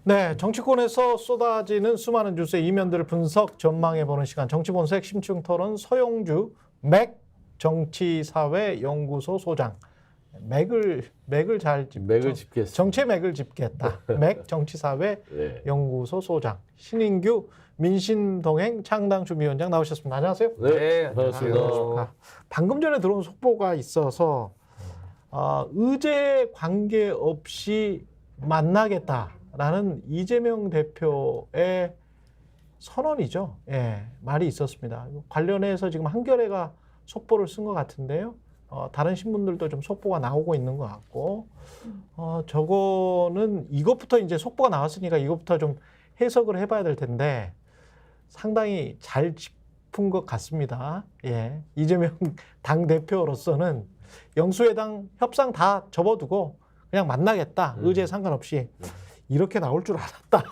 네, 정치권에서 쏟아지는 수많은 뉴스의 이면들을 분석, 전망해보는 시간. 정치본색 심층토론 서용주 맥 정치사회연구소 소장. 맥을 잘 짚죠. 맥을 짚겠습니다. 정치의 맥을 짚겠다. 맥 정치사회연구소 소장. 신인규 민신동행 창당준비위원장 나오셨습니다. 안녕하세요. 네, 반갑습니다. 방금 전에 들어온 속보가 있어서 의제 관계없이 만나겠다라는 이재명 대표의 선언이죠. 예, 말이 있었습니다. 관련해서 지금 한겨레가 속보를 쓴 것 같은데요. 다른 신문들도 좀 속보가 나오고 있는 것 같고, 저거는 이것부터 이제 속보가 나왔으니까 이것부터 좀 해석을 해봐야 될 텐데 상당히 잘 짚은 것 같습니다. 예, 이재명 당 대표로서는 영수회당 협상 다 접어두고 그냥 만나겠다. 의제에 상관없이 이렇게 나올 줄 알았다.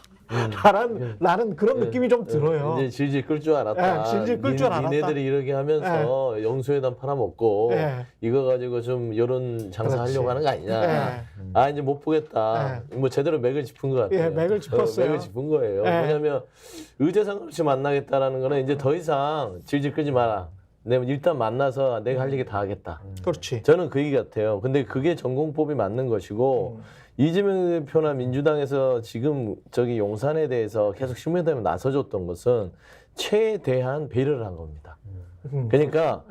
라는 그런 느낌이 좀 들어요. 이제 질질 끌 줄 알았다. 질질 끌 줄 알았다. 니네들이 이렇게 하면서 영수회담 팔아먹고 이거 가지고 좀 여론 장사하려고 하는 거 아니냐. 이제 못 보겠다. 뭐 제대로 맥을 짚은 것 같아요. 예, 맥을 짚었어요. 맥을 짚은 거예요. 왜냐하면 의제 상관없이 만나겠다라는 거는 이제 더 이상 질질 끌지 마라. 내가 일단 만나서 내가 할 얘기 다 하겠다. 그렇지. 저는 그 얘기 같아요. 근데 그게 전공법이 맞는 것이고 이재명 대표나 민주당에서 지금 저기 용산에 대해서 계속 신문회담에 나서줬던 것은 최대한 배려를 한 겁니다. 그러니까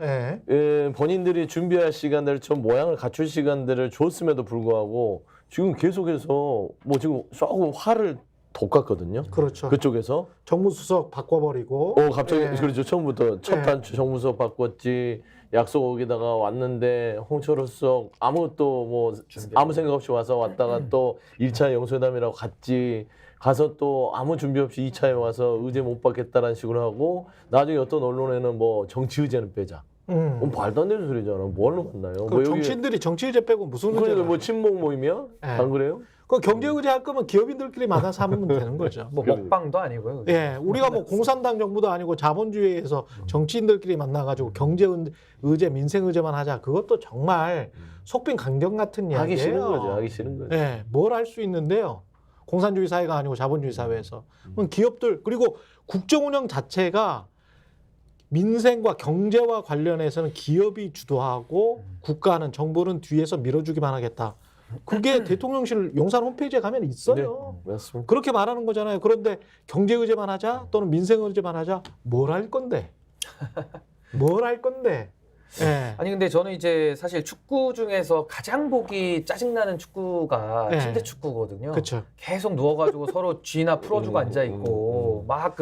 본인들이 준비할 시간들 좀 모양을 갖출 시간들을 줬음에도 불구하고 지금 계속해서 뭐 지금 쏘고 화를 돋갔거든요. 그렇죠. 그쪽에서 정무수석 바꿔버리고. 갑자기 그렇죠. 처음부터 첫 단추 정무수석 바꿨지. 약속 오기다가 왔는데 홍철호 수석 아무것도 뭐 아무 생각 없이 왔다가 또 1차 영수회담이라고 갔지. 가서 또 아무 준비 없이 2차에 와서 의제 못 받겠다라는 식으로 하고 나중에 어떤 언론에는 뭐 정치 의제는 빼자. 말도 안 되는 소리잖아. 뭘로 만나요? 뭐 정치인들이 정치 의제 빼고 무슨 의제? 그러니까 뭐 친목 모임이야? 안 그래요? 그 경제 의제 할 거면 기업인들끼리 만나서 하면 되는 거죠. 뭐 먹방도 아니고요. 예, 우리가 뭐 공산당 정부도 아니고 자본주의에서 정치인들끼리 만나가지고 경제 의제, 민생 의제만 하자. 그것도 정말 속빈 강경 같은 이야기예요. 하기 싫은 거죠. 하기 싫은 거죠. 예, 뭘 할 수 있는데요. 공산주의 사회가 아니고 자본주의 사회에서. 기업들 그리고 국정 운영 자체가 민생과 경제와 관련해서는 기업이 주도하고 국가는 정부는 뒤에서 밀어주기만 하겠다. 그게 대통령실 용산 홈페이지에 가면 있어요. 네, 맞습니다. 그렇게 말하는 거잖아요. 그런데 경제 의제만 하자 또는 민생 의제만 하자 뭘 할 건데? 뭘 할 건데? 예. 아니 근데 저는 이제 사실 축구 중에서 가장 보기 짜증나는 축구가 침대 축구거든요. 그렇죠. 계속 누워가지고 서로 쥐나 풀어주고 앉아 있고 막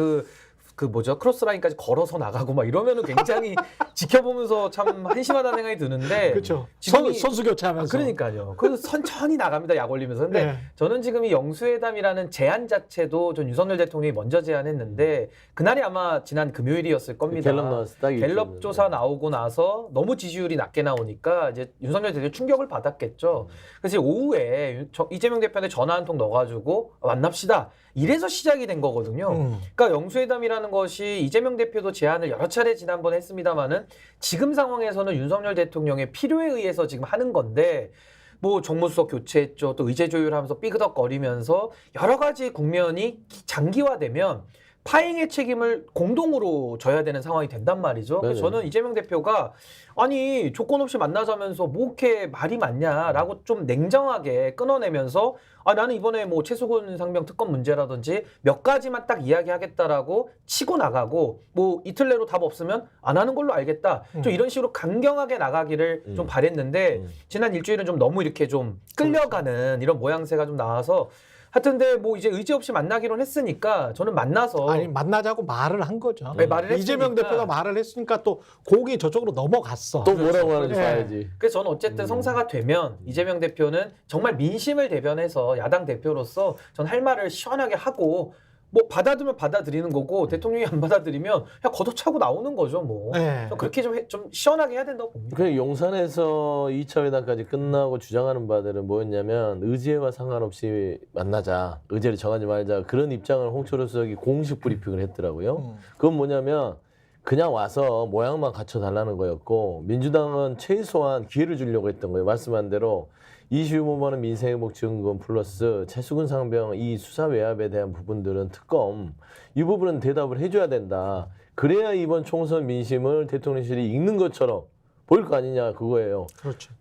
그 뭐죠 크로스 라인까지 걸어서 나가고 막 이러면은 굉장히 지켜보면서 참 한심하다는 생각이 드는데. 그렇죠. 지금이- 선수 교체하면서. 그러니까요. 그래서 천천히 나갑니다. 약 올리면서. 근데 저는 지금 이 영수회담이라는 제안 자체도 전 윤석열 대통령이 먼저 제안했는데 그날이 아마 지난 금요일이었을 겁니다. 갤럽 나왔을 때 딱 갤럽 조사 나오고 나서 너무 지지율이 낮게 나오니까 이제 윤석열 대통령이 충격을 받았겠죠. 그래서 오후에 이재명 대표한테 전화 한 통 넣어가지고 만납시다. 이래서 시작이 된 거거든요. 그러니까 영수회담이라는 것이 이재명 대표도 제안을 여러 차례 지난번에 했습니다마는 지금 상황에서는 윤석열 대통령의 필요에 의해서 지금 하는 건데 뭐 정무수석 교체했죠. 또 의제 조율하면서 삐그덕거리면서 여러 가지 국면이 장기화되면 파행의 책임을 공동으로 져야 되는 상황이 된단 말이죠. 그래서 저는 이재명 대표가 아니 조건 없이 만나자면서 뭐 이렇게 말이 많냐라고 좀 냉정하게 끊어내면서 나는 이번에 뭐 최수근 상병 특검 문제라든지 몇 가지만 딱 이야기하겠다라고 치고 나가고 뭐 이틀 내로 답 없으면 안 하는 걸로 알겠다. 좀 이런 식으로 강경하게 나가기를 좀 바랬는데 지난 일주일은 좀 너무 이렇게 좀 끌려가는 이런 모양새가 좀 나와서 하여튼 근데 뭐 이제 의지 없이 만나기로 했으니까 저는 만나서 만나자고 말을 한 거죠. 네, 말을 이재명 했으니까. 대표가 말을 했으니까 또 곡이 저쪽으로 넘어갔어. 또 뭐라고 하는지 봐야지. 그래서 저는 어쨌든 성사가 되면 이재명 대표는 정말 민심을 대변해서 야당 대표로서 전 할 말을 시원하게 하고 뭐 받아들면 받아들이는 거고 대통령이 안 받아들이면 그냥 걷어차고 나오는 거죠 뭐. 그렇게 좀 시원하게 해야 된다고 봅니다. 그 용산에서 2차 회담까지 끝나고 주장하는 바들은 뭐였냐면 의제와 상관없이 만나자, 의제를 정하지 말자 그런 입장을 홍철호 수석이 공식 브리핑을 했더라고요. 그건 뭐냐면 그냥 와서 모양만 갖춰달라는 거였고 민주당은 최소한 기회를 주려고 했던 거예요. 말씀한 대로 25만 민생회복지원금 플러스 최수근 상병 이 수사 외압에 대한 부분들은 특검 이 부분은 대답을 해줘야 된다. 그래야 이번 총선 민심을 대통령실이 읽는 것처럼 보일 거 아니냐 그거예요. 그렇죠.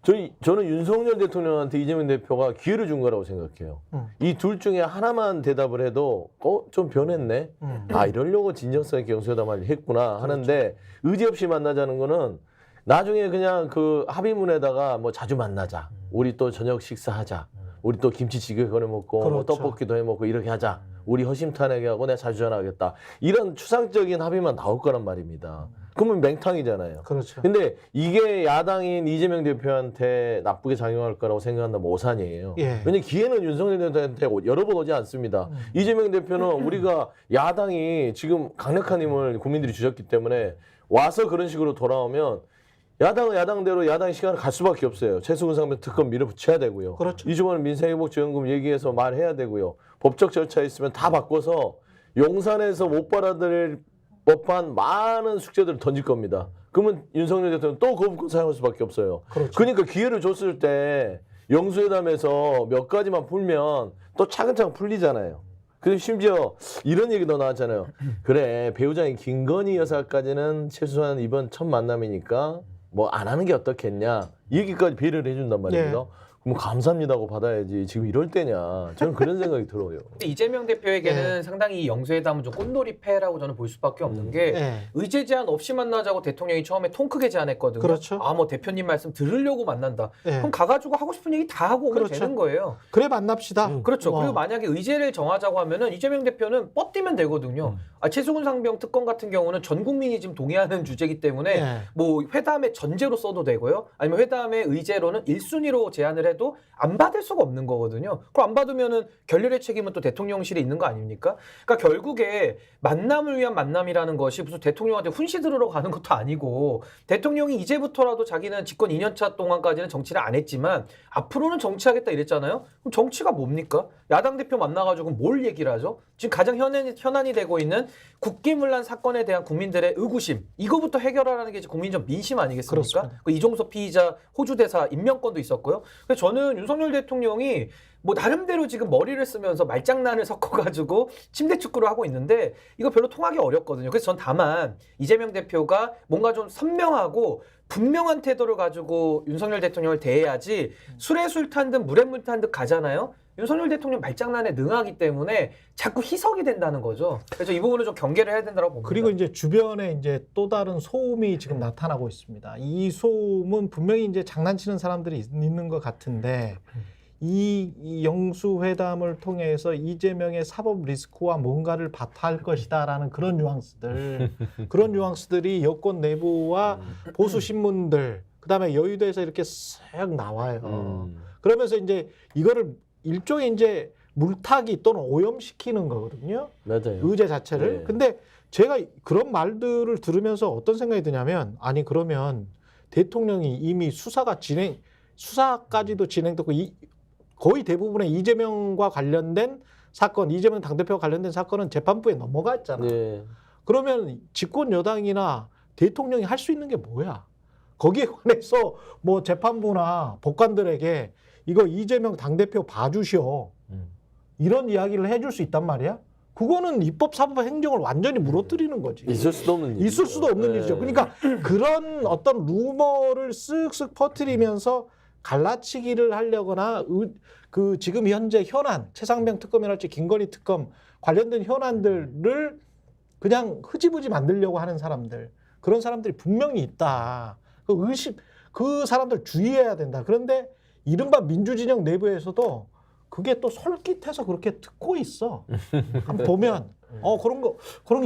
저는 윤석열 대통령한테 이재명 대표가 기회를 준 거라고 생각해요. 이 둘 중에 하나만 대답을 해도 좀 변했네. 아 이러려고 진정성 있게 영수회담을 했구나 하는데 의지 없이 만나자는 거는 나중에 그냥 그 합의문에다가 뭐 자주 만나자. 우리 또 저녁 식사하자. 우리 또 김치찌개 거려 먹고 뭐 그렇죠. 떡볶이도 해 먹고 이렇게 하자. 우리 허심탄회하게 하고 내가 자주 전화하겠다. 이런 추상적인 합의만 나올 거란 말입니다. 그러면 맹탕이잖아요. 그렇죠. 근데 이게 야당인 이재명 대표한테 나쁘게 작용할 거라고 생각한다면 오산이에요. 예. 왜냐하면 기회는 윤석열 대표한테 여러 번 오지 않습니다. 이재명 대표는 우리가 야당이 지금 강력한 힘을 국민들이 주셨기 때문에 와서 그런 식으로 돌아오면 야당은 야당대로 야당 시간을 갈 수밖에 없어요. 최수근 상병 특검 밀어붙여야 되고요. 그렇죠. 이주원 민생회복지원금 얘기해서 말해야 되고요. 법적 절차 있으면 다 바꿔서 용산에서 못 받아들일 법한 많은 숙제들을 던질 겁니다. 그러면 윤석열 대통령은 또 거부권 사용할 수밖에 없어요. 그렇죠. 그러니까 기회를 줬을 때 영수회담에서 몇 가지만 풀면 또 차근차근 풀리잖아요. 그리고 심지어 이런 얘기도 나왔잖아요. 그래 배우자인 김건희 여사까지는 최소한 이번 첫 만남이니까 뭐 안 하는 게 어떻겠냐 이 얘기까지 배려를 해준단 말입니다. 그럼 감사합니다고 받아야지 지금 이럴 때냐 저는 그런 생각이 들어요. 근데 이재명 대표에게는 상당히 이 영수회담은 좀 꽃놀이패라고 저는 볼 수밖에 없는 게 예. 의제 제한 없이 만나자고 대통령이 처음에 통 크게 제안했거든요. 그렇죠. 아 뭐 대표님 말씀 들으려고 만난다. 예. 그럼 가가지고 하고 싶은 얘기 다 하고 오면 그렇죠. 되는 거예요. 그래 만납시다. 그렇죠. 와. 그리고 만약에 의제를 정하자고 하면은 이재명 대표는 뻗뛰면 되거든요. 아, 최수근 상병 특검 같은 경우는 전 국민이 지금 동의하는 주제이기 때문에 예. 뭐 회담의 전제로 써도 되고요. 아니면 회담의 의제로는 1순위로 제안을 해도 안 받을 수가 없는 거거든요. 그럼 안 받으면은 결렬의 책임은 또 대통령실에 있는 거 아닙니까? 그러니까 결국에 만남을 위한 만남이라는 것이 무슨 대통령한테 훈시 들으러 가는 것도 아니고 대통령이 이제부터라도 자기는 집권 2년차 동안까지는 정치를 안 했지만 앞으로는 정치하겠다 이랬잖아요. 그럼 정치가 뭡니까? 야당 대표 만나가지고 뭘 얘기를 하죠? 지금 가장 현안이 되고 있는 국기문란 사건에 대한 국민들의 의구심 이거부터 해결하라는 게 이제 국민적 민심 아니겠습니까? 그렇습니다. 그 이종섭 피의자 호주 대사 임명권도 있었고요. 그래서 저는 윤석열 대통령이 뭐 나름대로 지금 머리를 쓰면서 말장난을 섞어가지고 침대 축구를 하고 있는데 이거 별로 통하기 어렵거든요. 그래서 전 다만 이재명 대표가 뭔가 좀 선명하고 분명한 태도를 가지고 윤석열 대통령을 대해야지 술에 술 탄 듯 물에 물 탄 듯 가잖아요. 윤석열 대통령 말장난에 능하기 때문에 자꾸 희석이 된다는 거죠. 그래서 이 부분을 좀 경계를 해야 된다고 봅니다. 그리고 이제 주변에 이제 또 다른 소음이 지금 나타나고 있습니다. 이 소음은 분명히 이제 장난치는 사람들이 있는 것 같은데 이 영수회담을 통해서 이재명의 사법 리스크와 뭔가를 바탈 것이다라는 그런 뉘앙스들이 여권 내부와 보수 신문들 그다음에 여의도에서 이렇게 쓱 나와요. 그러면서 이제 이거를 일종의 이제 물타기 또는 오염시키는 거거든요. 맞아요. 의제 자체를. 네. 근데 제가 그런 말들을 들으면서 어떤 생각이 드냐면 아니 그러면 대통령이 이미 수사까지도 진행됐고 거의 대부분의 이재명과 관련된 사건, 이재명 당대표와 관련된 사건은 재판부에 넘어갔잖아. 네. 그러면 집권 여당이나 대통령이 할 수 있는 게 뭐야? 거기에 관해서 뭐 재판부나 법관들에게 이거 이재명 당대표 봐주시오. 이런 이야기를 해줄 수 있단 말이야? 그거는 입법, 사법, 행정을 완전히 무너뜨리는 거지. 있을 수도 없는 일이죠. 있을 수도 없는 일이죠. 그러니까 그런 어떤 루머를 쓱쓱 퍼뜨리면서 갈라치기를 하려거나 그 지금 현재 현안, 최상병 특검이랄지 김건희 특검 관련된 현안들을 그냥 흐지부지 만들려고 하는 사람들, 그런 사람들이 분명히 있다. 그 사람들 주의해야 된다. 그런데 이른바 민주진영 내부에서도 그게 또 솔깃해서 그렇게 듣고 있어. 한번 보면 그런 거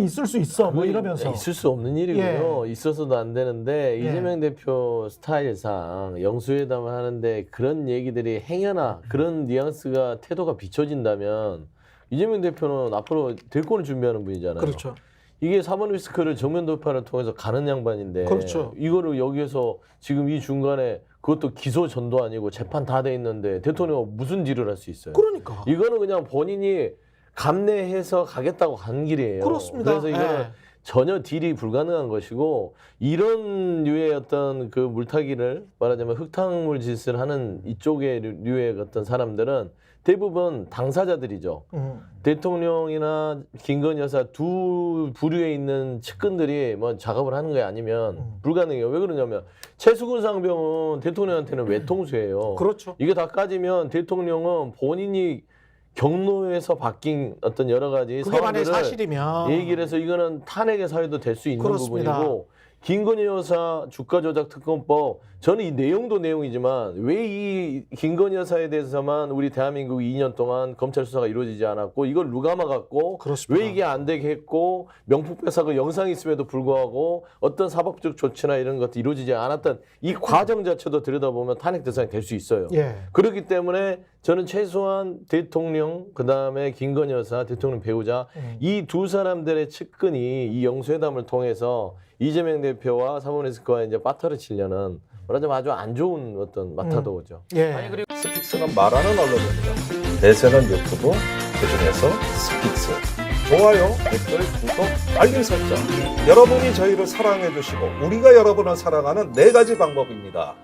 있을 수 있어. 뭐 이러면서 있을 수 없는 일이고요. 있어서도 안 되는데 이재명 대표 스타일상 영수회담을 하는데 그런 얘기들이 행여나 그런 뉘앙스가 태도가 비춰진다면 이재명 대표는 앞으로 대권을 준비하는 분이잖아요. 그렇죠. 이게 사법 리스크를 정면 돌파를 통해서 가는 양반인데 그렇죠. 이거를 여기에서 지금 이 중간에 그것도 기소 전도 아니고 재판 다 돼 있는데 대통령은 무슨 딜을 할 수 있어요? 그러니까. 이거는 그냥 본인이 감내해서 가겠다고 간 길이에요. 그렇습니다. 그래서 이거는 전혀 딜이 불가능한 것이고 이런 류의 어떤 그 물타기를 말하자면 흙탕물 짓을 하는 이쪽의 류의 어떤 사람들은 대부분 당사자들이죠. 대통령이나 김건희 여사 두 부류에 있는 측근들이 뭐 작업을 하는 게 아니면 불가능해요. 왜 그러냐면 최수근 상병은 대통령한테는 외통수예요. 그렇죠. 이게 다 까지면 대통령은 본인이 경로에서 바뀐 어떤 여러 가지 그게 만약에 사안들을 사실이면 얘기를 해서 이거는 탄핵의 사유도 될 수 있는 그렇습니다. 부분이고 김건희 여사 주가 조작 특검법 저는 이 내용도 내용이지만 왜 이 김건희 여사에 대해서만 우리 대한민국 2년 동안 검찰 수사가 이루어지지 않았고 이걸 누가 막았고 그렇습니다. 왜 이게 안 되게 했고 명품백사 그 영상이 있음에도 불구하고 어떤 사법적 조치나 이런 것도 이루어지지 않았던 이 과정 자체도 들여다보면 탄핵 대상이 될 수 있어요. 예. 그렇기 때문에 저는 최소한 대통령 그다음에 김건희 여사 대통령 배우자 이 두 사람들의 측근이 이 영수회담을 통해서 이재명 대표와 사모니스크와 이제 빠터를 치려는 말하자면 아주 안 좋은 어떤 마타도죠. 예. 아니 그리고 스픽스가 말하는 언론입니다. 대세는 유튜브, 그중에서 스픽스. 좋아요, 댓글, 구독, 알림 설정. 여러분이 저희를 사랑해 주시고 우리가 여러분을 사랑하는 4가지 방법입니다.